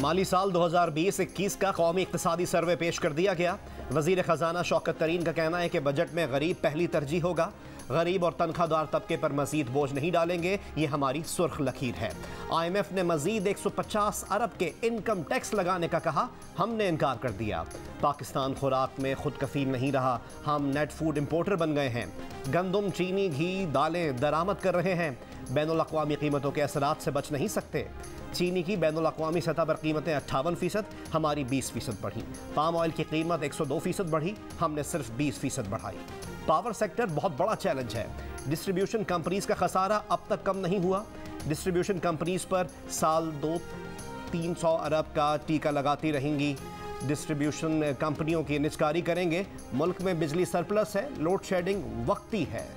माली साल 2020-21 का कौमी इक्तिसादी सर्वे पेश कर दिया गया। वज़ीर ख़जाना शौकत तरीन का कहना है कि बजट में गरीब पहली तरजीह होगा। गरीब और तनख्वाहदार तबके पर मजीद बोझ नहीं डालेंगे, ये हमारी सुर्ख लकीर है। IMF ने मजीद 150 अरब के इनकम टैक्स लगाने का कहा, हमने इनकार कर दिया। पाकिस्तान खुराक में खुद कफील नहीं रहा, हम नेट फूड इम्पोर्टर बन गए हैं। गंदम, चीनी, घी, दालें दरामद कर रहे हैं। बैनुल अक़वामी कीमतों के असरात से बच नहीं सकते। चीनी की बैनुल अक़वामी सतह पर कीमतें 58%, हमारी 20% बढ़ी। पाम ऑयल की कीमत 102% बढ़ी, हमने सिर्फ 20% बढ़ाई। पावर सेक्टर बहुत बड़ा चैलेंज है। डिस्ट्रीब्यूशन कंपनीज का खसारा अब तक कम नहीं हुआ। डिस्ट्रीब्यूशन कंपनीज पर साल 200-300 अरब का टीका लगाती रहेंगी। डिस्ट्रीब्यूशन कंपनियों की निजकारी करेंगे। मुल्क में बिजली सरप्लस है, लोड शेडिंग वक्ती है।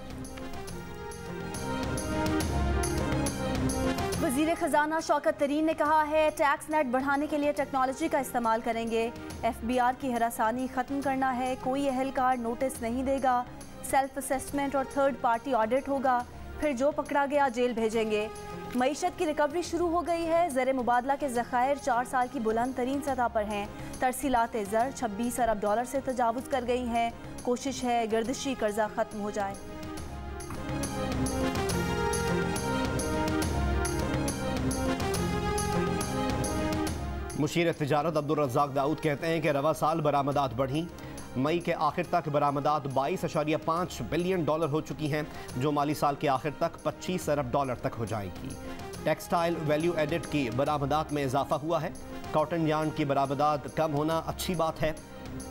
वज़ीर ख़जाना शौकत तरीन ने कहा है, टैक्स नेट बढ़ाने के लिए टेक्नोलॉजी का इस्तेमाल करेंगे। FBR की हरासानी ख़त्म करना है, कोई अहलकार नोटिस नहीं देगा। सेल्फ असेसमेंट और थर्ड पार्टी ऑडिट होगा, फिर जो पकड़ा गया जेल भेजेंगे। मईशत की रिकवरी शुरू हो गई है। ज़र मुबादला के ज़खायर 4 साल की बुलंद तरीन सतह पर हैं। तरसीलात ज़र 26 अरब डॉलर से तजावुज़ कर गई हैं। कोशिश है गर्दिशी कर्जा ख़त्म हो जाए। मुशीर तिजारत अब्दुल रज़्ज़ाक दाऊद कहते हैं कि रवा साल बरामदात बढ़ी। मई के आखिर तक बरामदात 22.5 बिलियन डॉलर हो चुकी हैं, जो माली साल के आखिर तक 25 अरब डॉलर तक हो जाएगी। टेक्सटाइल वैल्यू एडिड की बरामदात में इजाफा हुआ है। कॉटन यार्न की बरामदात कम होना अच्छी बात है।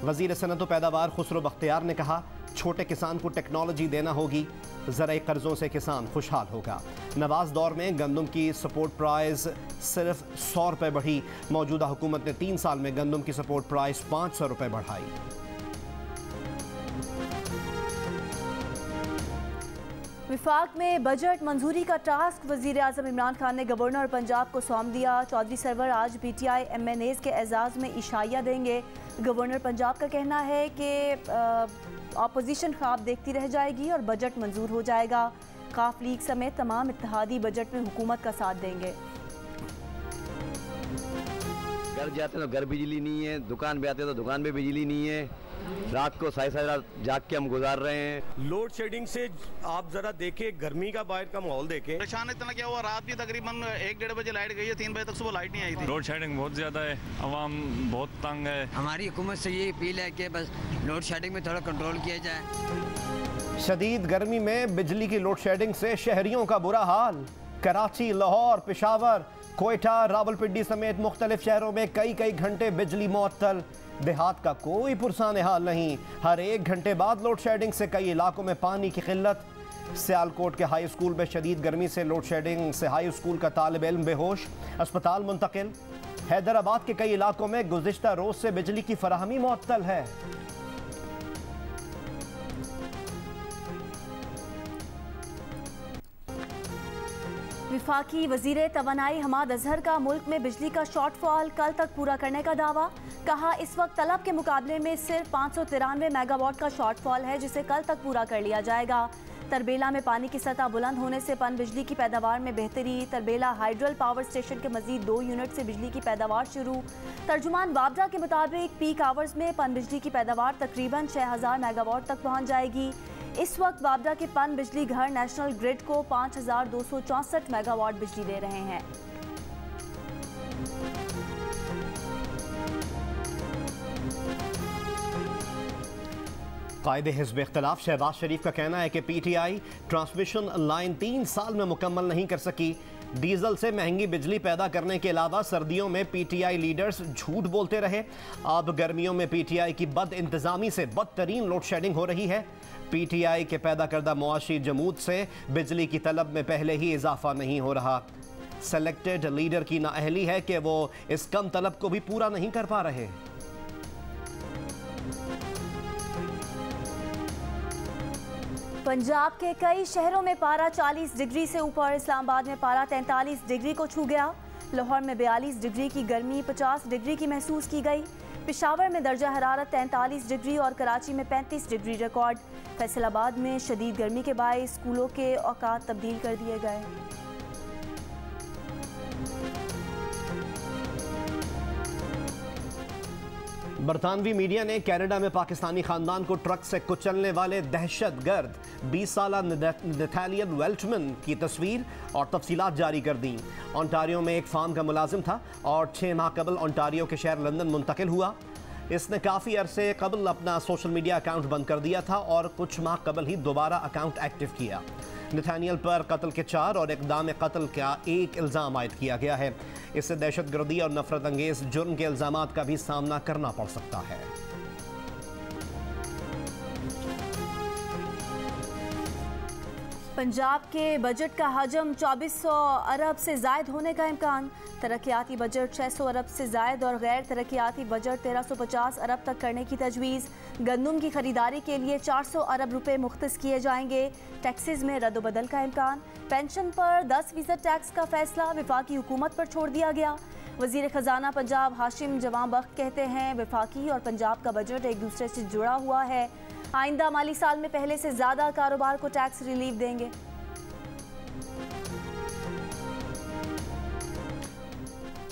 वज़ीर सनअत व पैदावार खुसरो बख्तियार ने कहा, छोटे किसान को टेक्नोलॉजी देना होगी, ज़राई कर्ज़ों से किसान खुशहाल होगा। नवाज दौर में गंदम की सपोर्ट प्राइस सिर्फ 100 रुपये बढ़ी। मौजूदा हुकूमत ने 3 साल में गंदम की सपोर्ट प्राइस 500 रुपये बढ़ाई। विफाक में बजट मंजूरी का टास्क वज़ीर आज़म इमरान खान ने गवर्नर पंजाब को सौंप दिया। चौधरी सरवर आज PTI MNAs के एजाज़ में इशाया देंगे। गवर्नर पंजाब का कहना है कि अपोजिशन ख्वाब देखती रह जाएगी और बजट मंजूर हो जाएगा। काफ लीग समेत तमाम इत्तेहादी बजट में हुकूमत का साथ देंगे। घर जाते तो घर बिजली नहीं है, दुकान पे आते तो दुकान पे बिजली नहीं है। रात को सारी रात जाग के हम गुजार रहे हैं। लोड शेडिंग से आप जरा देखे, गर्मी का बाहर का माहौल देखे। परेशान इतना क्या हुआ, रात भी तकरीबन 1-1:30 बजे लाइट गई है, 3 बजे तक सुबह लाइट नहीं आई थी। लोड शेडिंग बहुत ज्यादा है, आवाम बहुत तंग है। हमारी हुकूमत से ये अपील है कि बस लोड शेडिंग में थोड़ा कंट्रोल किया जाए। शदीद गर्मी में बिजली की लोड शेडिंग से शहरियों का बुरा हाल। कराची, लाहौर, पेशावर, कोयटा, रावलपिंडी समेत मुख्तलिफ शहरों में कई घंटे बिजली मुअत्तल। देहात का कोई पुरसान हाल नहीं। हर 1 घंटे बाद लोड शेडिंग से कई इलाकों में पानी की किल्लत। सियालकोट के हाई स्कूल में शदीद गर्मी से लोड शेडिंग से हाई स्कूल का तालिब इल्म बेहोश, अस्पताल मुंतकिल। हैदराबाद के कई इलाकों में गुज़िश्ता रोज से बिजली की फराहमी मुअत्तल है। विफाकी वज़ीर तवानाई हमाद अजहर का मुल्क में बिजली का शॉर्टफॉल कल तक पूरा करने का दावा। कहा, इस वक्त तलब के मुकाबले में सिर्फ 593 मेगावाट का शॉर्टफॉल है, जिसे कल तक पूरा कर लिया जाएगा। तरबेला में पानी की सतह बुलंद होने से पन बिजली की पैदावार में बेहतरी। तरबेला हाइड्रल पावर स्टेशन के मजीद 2 यूनिट से बिजली की पैदावार शुरू। तर्जुमान वाबडा के मुताबिक पीक आवर्स में पन बिजली की पैदावार तकरीबन 6000 मेगावाट तक पहुँच जाएगी। इस वक्त वाबडा के पन बिजली घर नेशनल ग्रिड को 5264 मेगावाट बिजली दे रहे हैं। कायदे हिज़्ब इख्तिलाफ शहबाज शरीफ का कहना है कि PTI ट्रांसमिशन लाइन 3 साल में मुकम्मल नहीं कर सकी। डीजल से महंगी बिजली पैदा करने के अलावा सर्दियों में PTI लीडर्स झूठ बोलते रहे। अब गर्मियों में PTI की बद इंतज़ामी से बदतरीन लोड शेडिंग हो रही है। PTI के पैदा करदा मुआशी जमूद से बिजली की तलब में पहले ही इजाफा नहीं हो रहा। सेलेक्टेड लीडर की नाअहली है कि वो इस कम तलब को भी पूरा नहीं कर पा रहे। पंजाब के कई शहरों में पारा 40 डिग्री से ऊपर। इस्लामाबाद में पारा 43 डिग्री को छू गया। लाहौर में 42 डिग्री की गर्मी 50 डिग्री की महसूस की गई। पेशावर में दर्जा हरारत 43 डिग्री और कराची में 35 डिग्री रिकॉर्ड। फैसलाबाद में शदीद गर्मी के बायस स्कूलों के औकात तब्दील कर दिए गए। बरतानवी मीडिया ने कनाडा में पाकिस्तानी खानदान को ट्रक से कुचलने वाले दहशतगर्द 20 साला नथानियल वेल्चमैन की तस्वीर और तफसीलात जारी कर दी। ओंटारियो में एक फार्म का मुलाजिम था और 6 माह कबल ओंटारियो के शहर लंदन मुंतकिल हुआ। इसने काफ़ी अरसे कबल अपना सोशल मीडिया अकाउंट बंद कर दिया था और कुछ माह कबल ही दोबारा अकाउंट एक्टिव किया। नथानियल पर कत्ल के 4 और इक़दाम कत्ल का 1 इल्ज़ाम आयद किया गया है। इससे दहशतगर्दी और नफरत अंगेज़ जुर्म के इल्ज़ामात का भी सामना करना पड़ सकता है। पंजाब के बजट का हजम 2400 अरब से ज़ायद होने का इम्कान। तरक्याती बजट 600 अरब से ज़ायद और गैर तरक्याती बजट 1350 अरब तक करने की तजवीज़। गंदम की खरीदारी के लिए 400 अरब रुपए मुख्तस किए जाएंगे। टैक्सेस में रद्द-बदल का इम्कान। पेंशन पर 10% टैक्स का फैसला वफाकी हुकूमत पर छोड़ दिया गया। वज़ीर ख़जाना पंजाब हाशिम जवां बख्त कहते हैं वफाकी और पंजाब का बजट एक दूसरे से जुड़ा हुआ है। आइंदा माली साल में पहले से ज़्यादा कारोबार को टैक्स रिलीफ देंगे।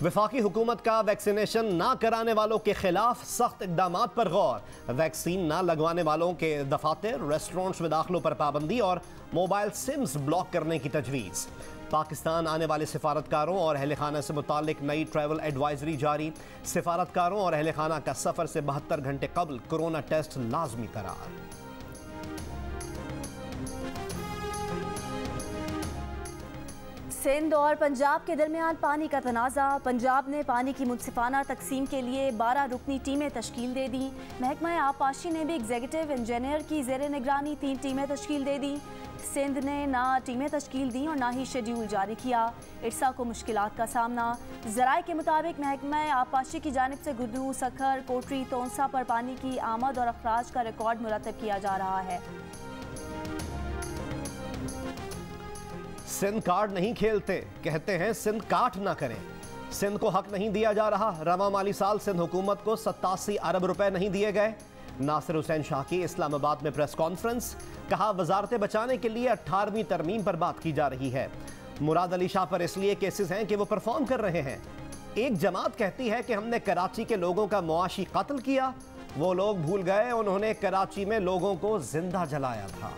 वफाकी हुकूमत का वैक्सीनेशन ना कराने वालों के खिलाफ सख्त इक़दामात पर गौर। वैक्सीन ना लगवाने वालों के दफातर, रेस्टोरेंट्स में दाखिलों पर पाबंदी और मोबाइल सिम्स ब्लॉक करने की तजवीज़। पाकिस्तान आने वाले सिफारतकारों और अहल खाना से मुतालिक नई ट्रैवल एडवाइजरी जारी। सिफारतकारों और अहल खाना का सफ़र से 72 घंटे कबल कोरोना टेस्ट लाजमी करार। सिंध और पंजाब के दरमियान पानी का तनाज़ा। पंजाब ने पानी की मुनसिफाना तकसीम के लिए 12 रुकनी टीमें तश्कील दे दी। महकमा आबपाशी ने भी एग्जीक्यूटिव इंजीनियर की ज़ेर निगरानी 3 टीमें तश्कील दे दी। सिंध ने ना टीमें तश्कील दी और ना ही शेड्यूल जारी किया। इरसा को मुश्किलात का सामना। ज़राए के मुताबिक महकमा आबपाशी की जानिब से गुड्डू, सखर, कोटरी, तोंसा पर पानी की आमद और अखराज का रिकॉर्ड मुरतब किया जा रहा है। सिंध कार्ड नहीं खेलते, कहते हैं सिंध काट ना करें। सिंध को हक नहीं दिया जा रहा। रवा माली साल सिंध हुकूमत को 87 अरब रुपए नहीं दिए गए। नासिर हुसैन शाह की इस्लामाबाद में प्रेस कॉन्फ्रेंस। कहा वजारतें बचाने के लिए 18वीं तरमीम पर बात की जा रही है। मुराद अली शाह पर इसलिए केसेस हैं कि वो परफॉर्म कर रहे हैं। एक जमात कहती है कि हमने कराची के लोगों का मुआशी कत्ल किया। वो लोग भूल गए उन्होंने कराची में लोगों को जिंदा जलाया था।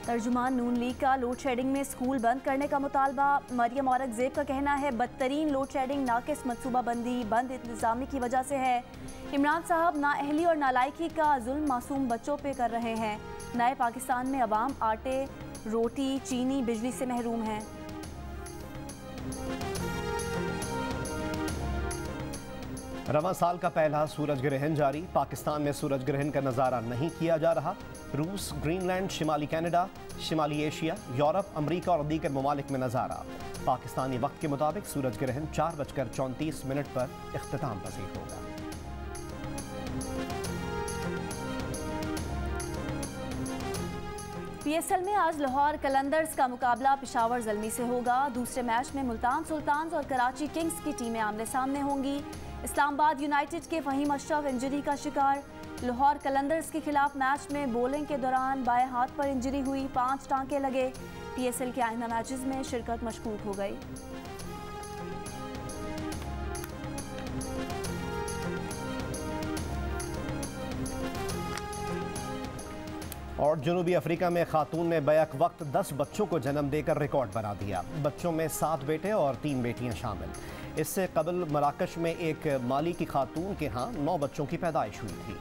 तर्जुमान नून लीग का लोड शेडिंग में स्कूल बंद करने का मुतालबा। मरियम औरंगजेब का कहना है बदतरीन लोड शेडिंग नाकिस मनसूबाबंदी बंद इंतजामी की वजह से है। इमरान साहब नाअहली और नालायकी का जुल्म मासूम बच्चों पे कर रहे हैं। नए पाकिस्तान में अवाम आटे, रोटी, चीनी, बिजली से महरूम हैं। रवा साल का पहला सूरज ग्रहण जारी। पाकिस्तान में सूरज ग्रहण का नज़ारा नहीं किया जा रहा। रूस, ग्रीनलैंड, शिमाली कनाडा, शिमाली एशिया, यूरोप, अमरीका और दीगर ममालिक में नज़ारा। पाकिस्तानी वक्त के मुताबिक सूरज ग्रहण 4:34 पर इख्तिताम पसीर होगा। PSL में आज लाहौर कलंदर्स का मुकाबला पेशावर ज़ल्मी से होगा। दूसरे मैच में मुल्तान सुल्तान्स और कराची किंग्स की टीमें आमने सामने होंगी। इस्लामाबाद यूनाइटेड के फ़हीम अशरफ इंजरी का शिकार। लाहौर कलंदर्स के खिलाफ मैच में बॉलिंग के दौरान बाएं हाथ पर इंजरी हुई, 5 टांके लगे। PSL के आइंदा मैचेस में शिरकत मशकूक हो गई। और जनूबी अफ्रीका में खातून ने बैक वक्त 10 बच्चों को जन्म देकर रिकॉर्ड बना दिया। बच्चों में 7 बेटे और 3 बेटियां शामिल। इससे कबल मराकश में एक माली की खातून के यहाँ 9 बच्चों की पैदाइश हुई थी।